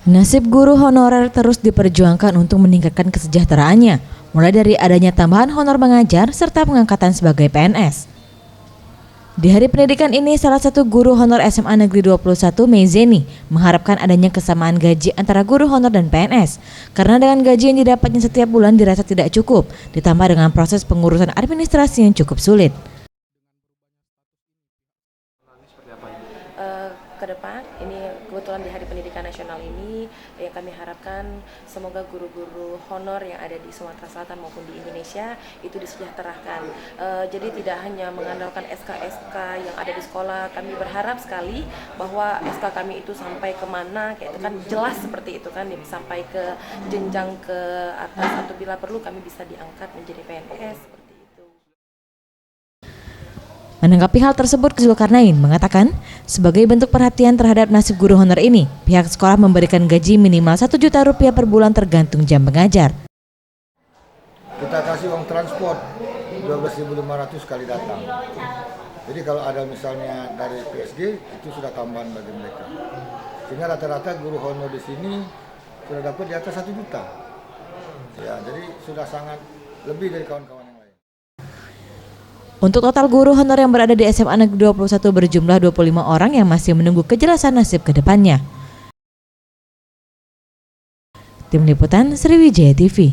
Nasib guru honorer terus diperjuangkan untuk meningkatkan kesejahteraannya, mulai dari adanya tambahan honor mengajar serta pengangkatan sebagai PNS. Di Hari Pendidikan ini, salah satu guru honor SMA Negeri 21, Mezeni, mengharapkan adanya kesamaan gaji antara guru honor dan PNS, karena dengan gaji yang didapatnya setiap bulan dirasa tidak cukup, ditambah dengan proses pengurusan administrasi yang cukup sulit. Ke depan ini kebetulan di Hari Pendidikan Nasional ini yang kami harapkan semoga guru-guru honor yang ada di Sumatera Selatan maupun di Indonesia itu disejahterakan. Jadi tidak hanya mengandalkan SK-SK yang ada di sekolah, kami berharap sekali bahwa SK kami itu sampai kemana, kayak itu kan jelas seperti itu kan, sampai ke jenjang ke atas atau bila perlu kami bisa diangkat menjadi PNS. Menanggapi hal tersebut, Zulkarnain mengatakan, sebagai bentuk perhatian terhadap nasib guru honor ini, pihak sekolah memberikan gaji minimal Rp1 juta per bulan tergantung jam mengajar. Kita kasih uang transport 12.500 sekali datang. Jadi kalau ada misalnya dari PSG, itu sudah tambahan bagi mereka. Sehingga rata-rata guru honor di sini sudah dapat di atas 1 juta. Ya, jadi sudah sangat lebih dari kawan-kawan. Untuk total guru honor yang berada di SMA Negeri 21 berjumlah 25 orang yang masih menunggu kejelasan nasib ke depannya. Tim Liputan Sriwijaya TV.